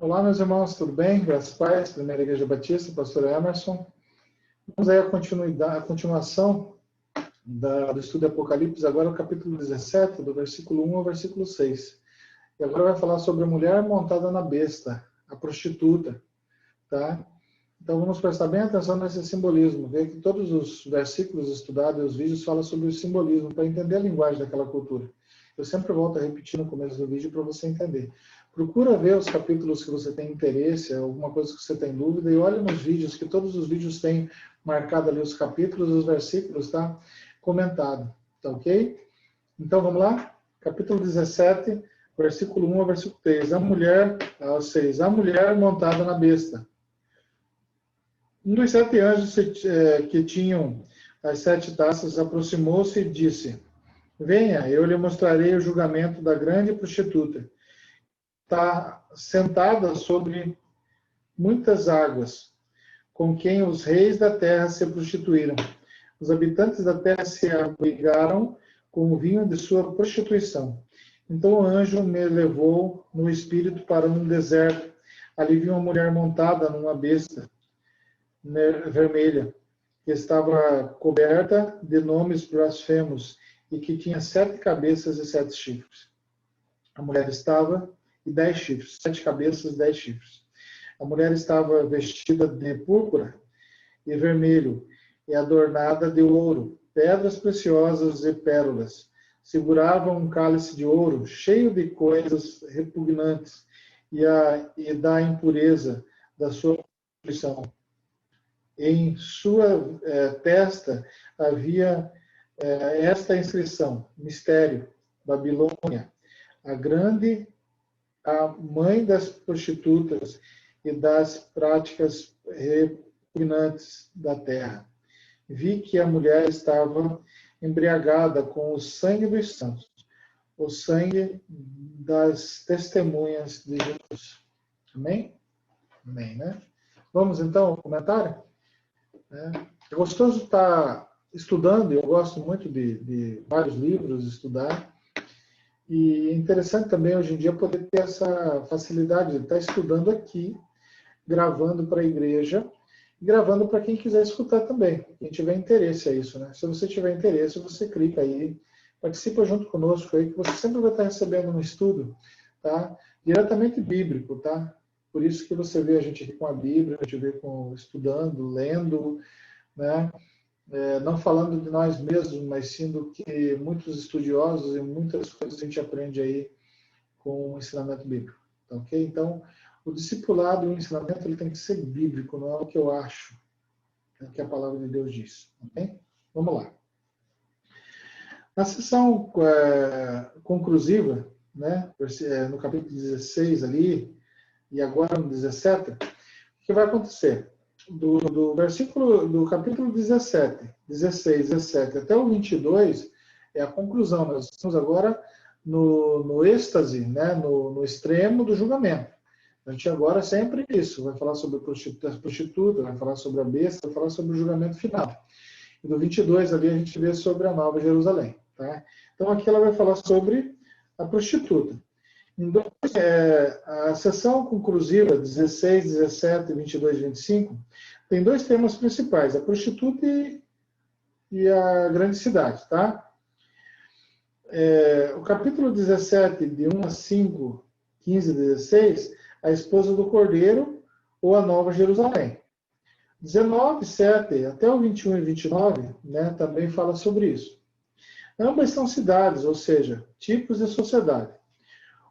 Olá, meus irmãos, tudo bem? Graças a Paz, Primeira Igreja Batista, pastor Emerson. Vamos aí a continuação do estudo de Apocalipse, agora o capítulo 17, do versículo 1 ao versículo 6. E agora vai falar sobre a mulher montada na besta, a prostituta, tá? Então vamos prestar bem atenção nesse simbolismo, ver que todos os versículos estudados e os vídeos falam sobre o simbolismo, para entender a linguagem daquela cultura. Eu sempre volto a repetir no começo do vídeo para você entender. Procura ver os capítulos que você tem interesse, alguma coisa que você tem dúvida, e olha nos vídeos, que todos os vídeos têm marcado ali os capítulos, os versículos, tá? Comentado, tá ok? Então vamos lá? Capítulo 17, versículo 1 ao versículo 3. Ao 6. A mulher montada na besta. Um dos 7 anjos que tinham as 7 taças aproximou-se e disse: Venha, eu lhe mostrarei o julgamento da grande prostituta. Está sentada sobre muitas águas, com quem os reis da terra se prostituíram. Os habitantes da terra se abrigaram com o vinho de sua prostituição. Então o anjo me levou no espírito para um deserto. Ali vi uma mulher montada numa besta vermelha, que estava coberta de nomes blasfemos e que tinha 7 cabeças e 7 chifres. A mulher estava e 10 chifres, 7 cabeças e 10 chifres. A mulher estava vestida de púrpura e vermelho e adornada de ouro, pedras preciosas e pérolas. Segurava um cálice de ouro cheio de coisas repugnantes e da impureza da sua prostituição. Em sua testa havia esta inscrição: Mistério, Babilônia, a grande, a mãe das prostitutas e das práticas repugnantes da terra. Vi que a mulher estava embriagada com o sangue dos santos, o sangue das testemunhas de Jesus. Amém? Amém, né? Vamos então ao comentário? É gostoso estar estudando, eu gosto muito de vários livros, estudar. E é interessante também, hoje em dia, poder ter essa facilidade de estar estudando aqui, gravando para a igreja, e gravando para quem quiser escutar também, quem tiver interesse a isso, né? Se você tiver interesse, você clica aí, participa junto conosco aí, que você sempre vai estar recebendo um estudo, tá? Diretamente bíblico, tá? Por isso que você vê a gente aqui com a Bíblia, a gente vê estudando, lendo, né? Não falando de nós mesmos, mas sim do que muitos estudiosos e muitas coisas a gente aprende aí com o ensinamento bíblico, tá ok? Então, o discipulado e o ensinamento ele tem que ser bíblico, não é o que eu acho, é o que a palavra de Deus diz, ok? Vamos lá. Na sessão conclusiva, né, no capítulo 16 ali, e agora no 17, o que vai acontecer? Do capítulo 17, 16, 17 até o 22 é a conclusão. Nós estamos agora no êxtase, né, no extremo do julgamento. A gente agora sempre isso, vai falar sobre a prostituta, vai falar sobre a besta, vai falar sobre o julgamento final. E do 22 ali a gente vê sobre a Nova Jerusalém. Tá? Então aqui ela vai falar sobre a prostituta. A sessão conclusiva 16, 17, 22 e 25 tem 2 temas principais, a prostituta e a grande cidade. Tá? O capítulo 17, de 1 a 5, 15 e 16, a esposa do Cordeiro ou a Nova Jerusalém. 19, 7 até o 21 e 29, né, também fala sobre isso. Ambas são cidades, ou seja, tipos de sociedade.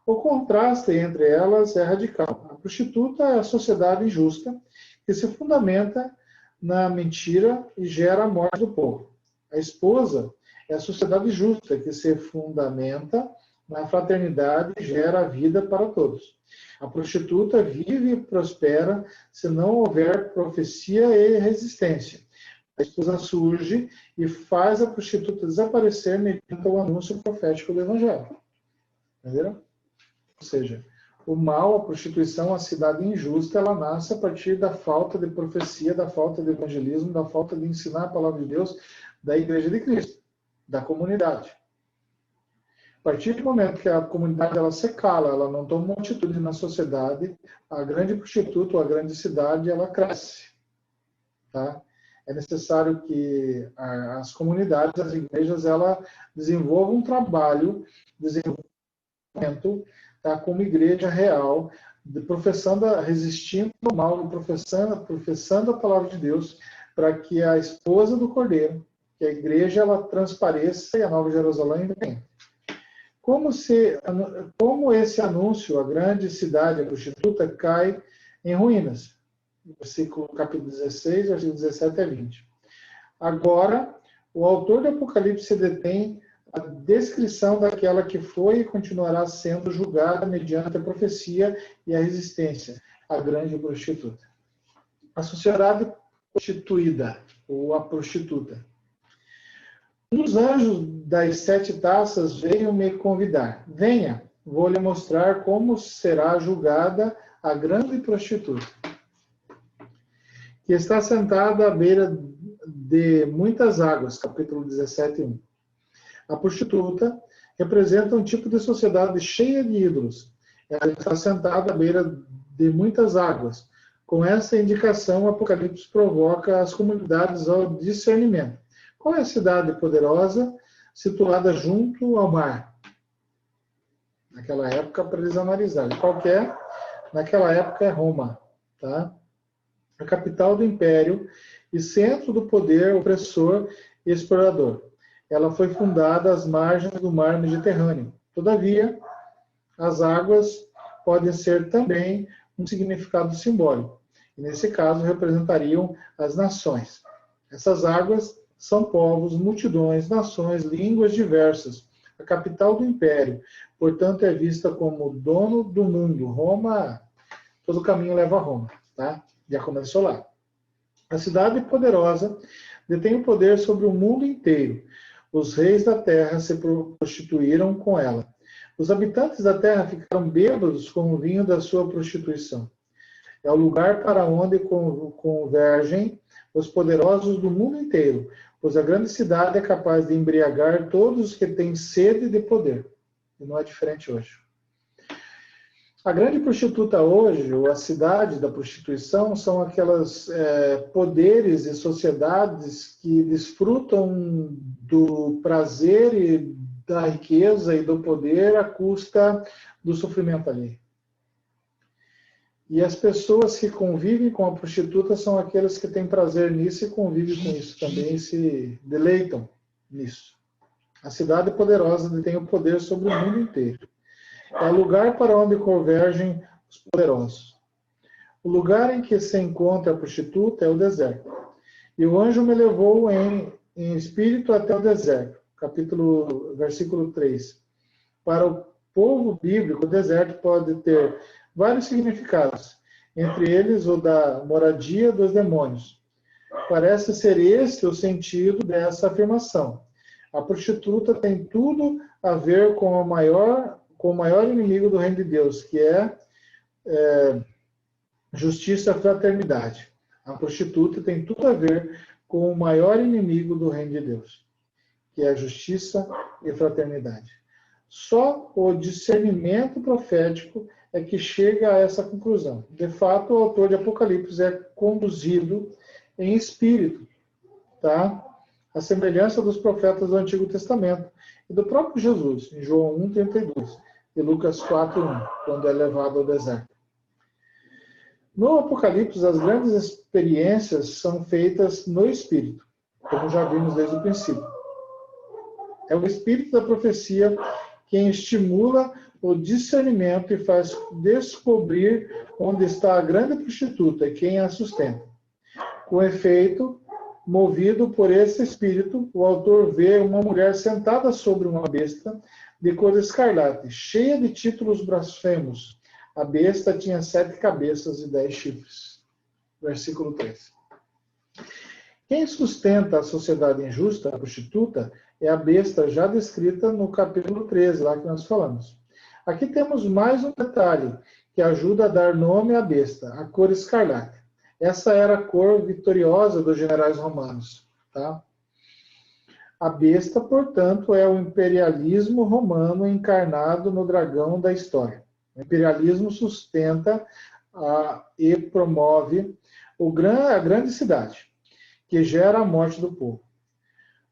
O contraste entre elas é radical. A prostituta é a sociedade injusta que se fundamenta na mentira e gera a morte do povo. A esposa é a sociedade justa que se fundamenta na fraternidade e gera a vida para todos. A prostituta vive e prospera se não houver profecia e resistência. A esposa surge e faz a prostituta desaparecer mediante o anúncio profético do Evangelho. Entenderam? Ou seja, o mal, a prostituição, a cidade injusta, ela nasce a partir da falta de profecia, da falta de evangelismo, da falta de ensinar a palavra de Deus da Igreja de Cristo, da comunidade. A partir do momento que a comunidade ela se cala, ela não toma uma atitude na sociedade, a grande prostituta ou a grande cidade ela cresce. Tá? É necessário que as comunidades, as igrejas, ela desenvolvam um trabalho, desenvolvimento, tá? Como igreja real, resistindo ao mal, professando a palavra de Deus, para que a esposa do Cordeiro, que a igreja ela transpareça e a Nova Jerusalém venha. Como esse anúncio, a grande cidade, a prostituta, cai em ruínas. Capítulo 16, versículos 17 a 20. Agora, o autor do Apocalipse se detém a descrição daquela que foi e continuará sendo julgada mediante a profecia e a resistência, a grande prostituta. A sociedade prostituída, ou a prostituta. Um dos anjos das 7 taças veio me convidar. Venha, vou lhe mostrar como será julgada a grande prostituta, que está sentada à beira de muitas águas. Capítulo 17, 1. A prostituta representa um tipo de sociedade cheia de ídolos. Ela está sentada à beira de muitas águas. Com essa indicação, o Apocalipse provoca as comunidades ao discernimento. Qual é a cidade poderosa situada junto ao mar? Naquela época, para eles analisarem. Qual que é? Naquela época é Roma. Tá? A capital do império e centro do poder opressor e explorador. Ela foi fundada às margens do mar Mediterrâneo. Todavia, as águas podem ser também um significado simbólico. E nesse caso, representariam as nações. Essas águas são povos, multidões, nações, línguas diversas. A capital do império, portanto, é vista como dono do mundo. Roma, todo caminho leva a Roma. Tá? Já começou lá. A cidade poderosa detém o poder sobre o mundo inteiro. Os reis da terra se prostituíram com ela. Os habitantes da terra ficaram bêbados com o vinho da sua prostituição. É o lugar para onde convergem os poderosos do mundo inteiro, pois a grande cidade é capaz de embriagar todos os que têm sede de poder. E não é diferente hoje. A grande prostituta hoje, ou a cidade da prostituição, são aquelas poderes e sociedades que desfrutam do prazer e da riqueza e do poder à custa do sofrimento alheio. E as pessoas que convivem com a prostituta são aqueles que têm prazer nisso e convivem com isso também e se deleitam nisso. A cidade poderosa detém o poder sobre o mundo inteiro. É o lugar para onde convergem os poderosos. O lugar em que se encontra a prostituta é o deserto. E o anjo me levou em espírito até o deserto. Versículo 3. Para o povo bíblico, o deserto pode ter vários significados, entre eles o da moradia dos demônios. Parece ser esse o sentido dessa afirmação. A prostituta tem tudo a ver com o maior inimigo do reino de Deus, que é justiça e fraternidade. A prostituta tem tudo a ver com o maior inimigo do reino de Deus, que é a justiça e fraternidade. Só o discernimento profético é que chega a essa conclusão. De fato, o autor de Apocalipse é conduzido em espírito, tá? A semelhança dos profetas do Antigo Testamento e do próprio Jesus, em João 1,32 e Lucas 4,1, quando é levado ao deserto. No Apocalipse, as grandes experiências são feitas no espírito, como já vimos desde o princípio. É o espírito da profecia quem estimula o discernimento e faz descobrir onde está a grande prostituta e quem a sustenta. Com efeito, movido por esse espírito, o autor vê uma mulher sentada sobre uma besta de cor escarlate, cheia de títulos blasfemos. A besta tinha 7 cabeças e 10 chifres. Versículo 3. Quem sustenta a sociedade injusta, a prostituta, é a besta já descrita no capítulo 13, lá que nós falamos. Aqui temos mais um detalhe que ajuda a dar nome à besta, a cor escarlate. Essa era a cor vitoriosa dos generais romanos. Tá? A besta, portanto, é o imperialismo romano encarnado no dragão da história. O imperialismo sustenta e promove a grande cidade, que gera a morte do povo.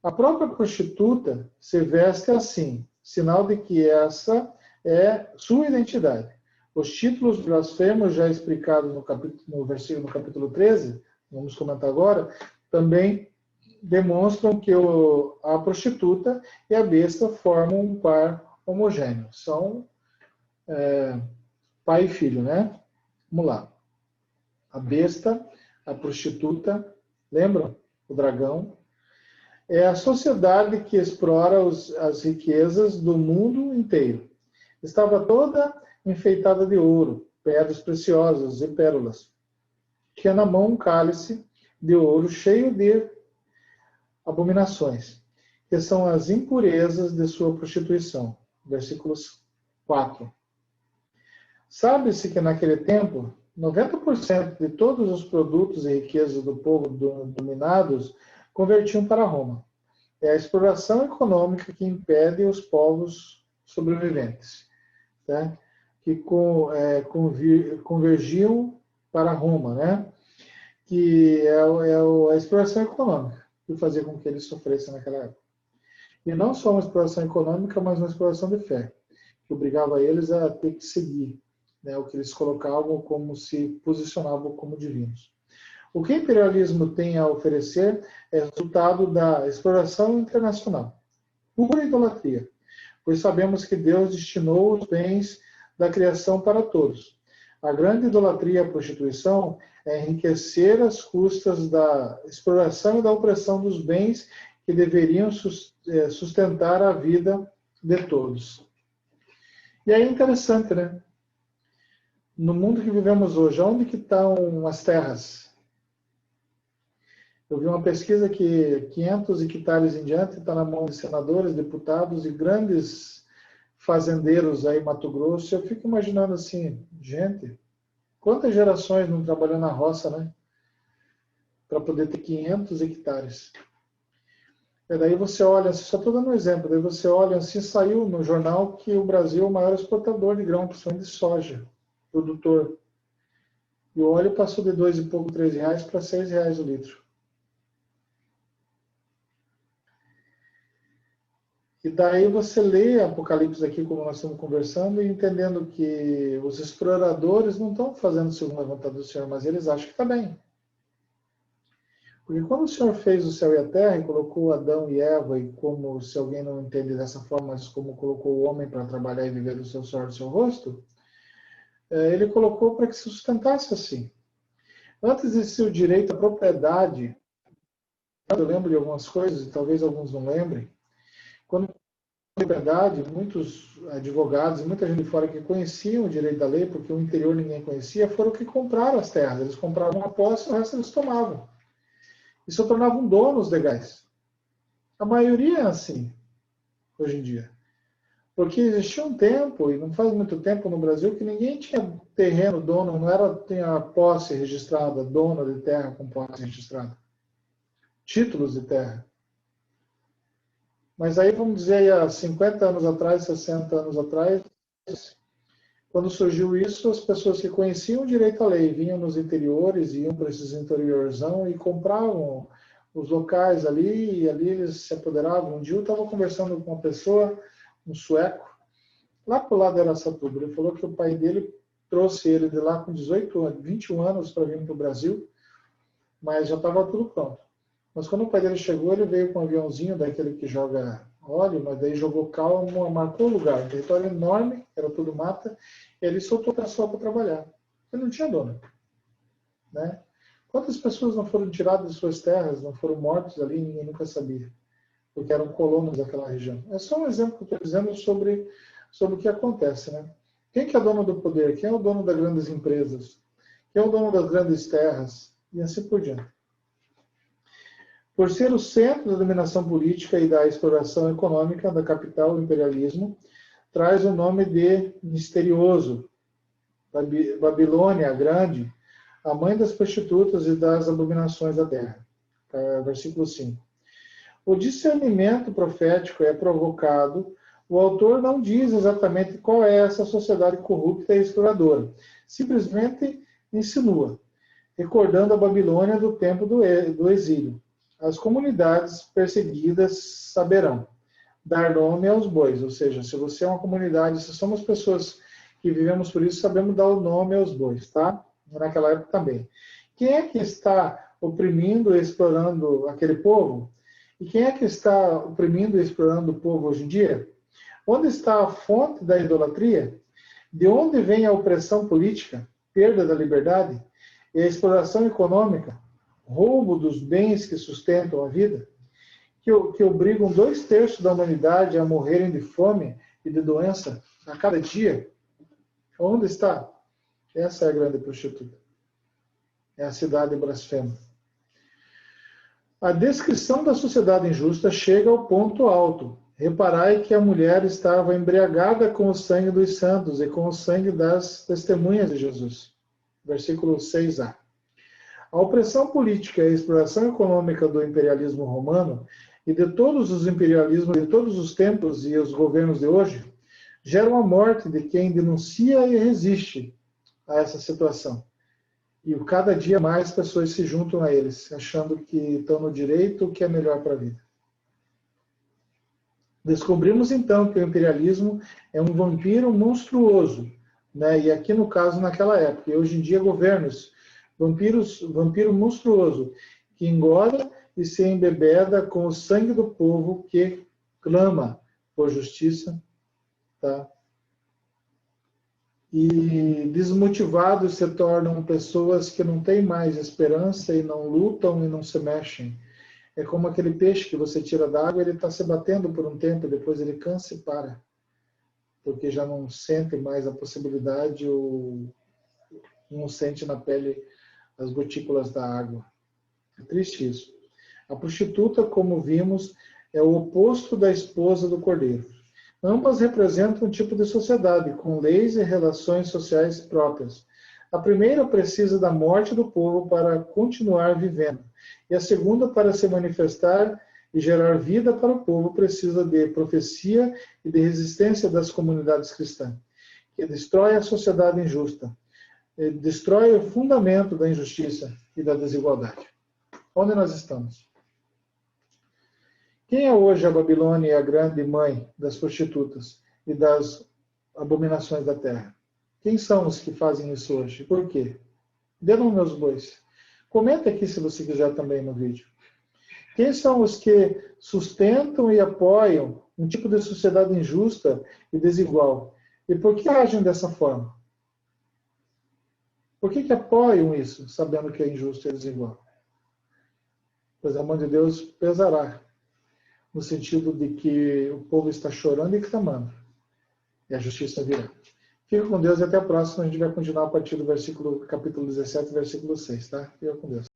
A própria prostituta se veste assim, sinal de que essa é sua identidade. Os títulos blasfemos, já explicados no capítulo 13, vamos comentar agora, também demonstram que a prostituta e a besta formam um par homogêneo. São pai e filho, né? Vamos lá. A besta, a prostituta, lembram? O dragão. É a sociedade que explora as riquezas do mundo inteiro. Estava toda enfeitada de ouro, pedras preciosas e pérolas. Tinha na mão um cálice de ouro cheio de abominações, que são as impurezas de sua prostituição. Versículos 4. Sabe-se que naquele tempo, 90% de todos os produtos e riquezas do povo dominados convertiam para Roma. É a exploração econômica que impede os povos sobreviventes, tá? Que convergiam para Roma, né? Que é a exploração econômica que fazia com que eles sofressem naquela época. E não só uma exploração econômica, mas uma exploração de fé, que obrigava eles a ter que seguir, né, o que eles colocavam como se posicionavam como divinos. O que o imperialismo tem a oferecer é resultado da exploração internacional, pura idolatria, pois sabemos que Deus destinou os bens da criação para todos. A grande idolatria e a prostituição é enriquecer às custas da exploração e da opressão dos bens que deveriam sustentar a vida de todos. E aí é interessante, né? No mundo que vivemos hoje, onde que estão as terras? Eu vi uma pesquisa que 500 hectares em diante está na mão de senadores, deputados e grandes fazendeiros aí em Mato Grosso. Eu fico imaginando assim, gente, quantas gerações não trabalham na roça, né? Para poder ter 500 hectares. E daí você olha, só estou dando um exemplo, daí você olha, assim, saiu no jornal que o Brasil é o maior exportador de grão, principalmente de soja, produtor. E o óleo passou de R$ 2 e pouco, R$ 3 para R$ 6 o litro. E daí você lê Apocalipse aqui, como nós estamos conversando, e entendendo que os exploradores não estão fazendo segundo a vontade do Senhor, mas eles acham que está bem. Porque quando o Senhor fez o céu e a terra e colocou Adão e Eva, e como, se alguém não entende dessa forma, mas como colocou o homem para trabalhar e viver do seu suor do seu rosto, ele colocou para que se sustentasse assim. Antes existia o direito à propriedade. Eu lembro de algumas coisas, e talvez alguns não lembrem. Quando propriedade, muitos advogados e muita gente de fora que conheciam o direito da lei, porque o interior ninguém conhecia, foram que compraram as terras. Eles compravam a posse e o resto eles tomavam. E se tornavam donos legais. A maioria é assim, hoje em dia. Porque existia um tempo, e não faz muito tempo no Brasil, que ninguém tinha terreno dono, tinha posse registrada, dono de terra com posse registrada. Títulos de terra. Mas aí, vamos dizer, aí, há 50 anos atrás, 60 anos atrás, quando surgiu isso, as pessoas que conheciam o direito à lei vinham nos interiores, iam para esses interiorzão e compravam os locais ali, e ali eles se apoderavam. Um dia eu estava conversando com uma pessoa, um sueco, lá para o lado de Araçatuba. Ele falou que o pai dele trouxe ele de lá com 21 anos para vir para o Brasil, mas já estava tudo pronto. Mas quando o pai dele chegou, ele veio com um aviãozinho daquele que joga óleo, mas daí jogou cal, marcou o lugar. Um território enorme, era tudo mata, e ele soltou o pessoal para trabalhar. Ele não tinha dono. Né? Quantas pessoas não foram tiradas de suas terras, não foram mortos ali, ninguém nunca sabia, porque eram colonos daquela região. É só um exemplo que eu estou dizendo sobre o que acontece. Né? Quem que é dono do poder? Quem é o dono das grandes empresas? Quem é o dono das grandes terras? E assim por diante. Por ser o centro da dominação política e da exploração econômica da capital, o imperialismo traz o nome de misterioso. Babilônia Grande, a mãe das prostitutas e das abominações da terra. Versículo 5. o discernimento profético é provocado, o autor não diz exatamente qual é essa sociedade corrupta e exploradora, simplesmente insinua, recordando a Babilônia do tempo do exílio. As comunidades perseguidas saberão dar nome aos bois, ou seja, se você é uma comunidade, se somos pessoas que vivemos por isso, sabemos dar o nome aos bois, tá? Naquela época também. Quem é que está oprimindo e explorando aquele povo? E quem é que está oprimindo e explorando o povo hoje em dia? Onde está a fonte da idolatria? De onde vem a opressão política, perda da liberdade e a exploração econômica, roubo dos bens que sustentam a vida, que obrigam 2/3 da humanidade a morrerem de fome e de doença a cada dia? Onde está? Essa é a grande prostituta. É a cidade blasfema. A descrição da sociedade injusta chega ao ponto alto. Reparai que a mulher estava embriagada com o sangue dos santos e com o sangue das testemunhas de Jesus. Versículo 6a. A opressão política e a exploração econômica do imperialismo romano e de todos os imperialismos de todos os tempos e os governos de hoje geram a morte de quem denuncia e resiste a essa situação. E cada dia mais pessoas se juntam a eles, achando que estão no direito, que é melhor para a vida. Descobrimos então que o imperialismo é um vampiro monstruoso, né? E aqui no caso naquela época, e hoje em dia governos, vampiro monstruoso, que engorda e se embebeda com o sangue do povo que clama por justiça, tá? E desmotivados se tornam pessoas que não têm mais esperança e não lutam e não se mexem. É como aquele peixe que você tira da água, ele está se batendo por um tempo, depois ele cansa e para, porque já não sente mais a possibilidade ou não sente na pele as gotículas da água. É triste isso. A prostituta, como vimos, é o oposto da esposa do cordeiro. Ambas representam um tipo de sociedade, com leis e relações sociais próprias. A primeira precisa da morte do povo para continuar vivendo, e a segunda, para se manifestar e gerar vida para o povo, precisa de profecia e de resistência das comunidades cristãs, que destrói a sociedade injusta, destrói o fundamento da injustiça e da desigualdade. Onde nós estamos? Quem é hoje a Babilônia, a grande mãe das prostitutas e das abominações da terra? Quem são os que fazem isso hoje? Por quê? Dê nome aos bois. Comenta aqui se você quiser também no vídeo. Quem são os que sustentam e apoiam um tipo de sociedade injusta e desigual? E por que agem dessa forma? Por que apoiam isso, sabendo que é injusto e desigual? Pois a mão de Deus pesará, no sentido de que o povo está chorando e clamando, e a justiça virá. Fica com Deus e até a próxima. A gente vai continuar a partir do capítulo 17, versículo 6, tá? Fica com Deus.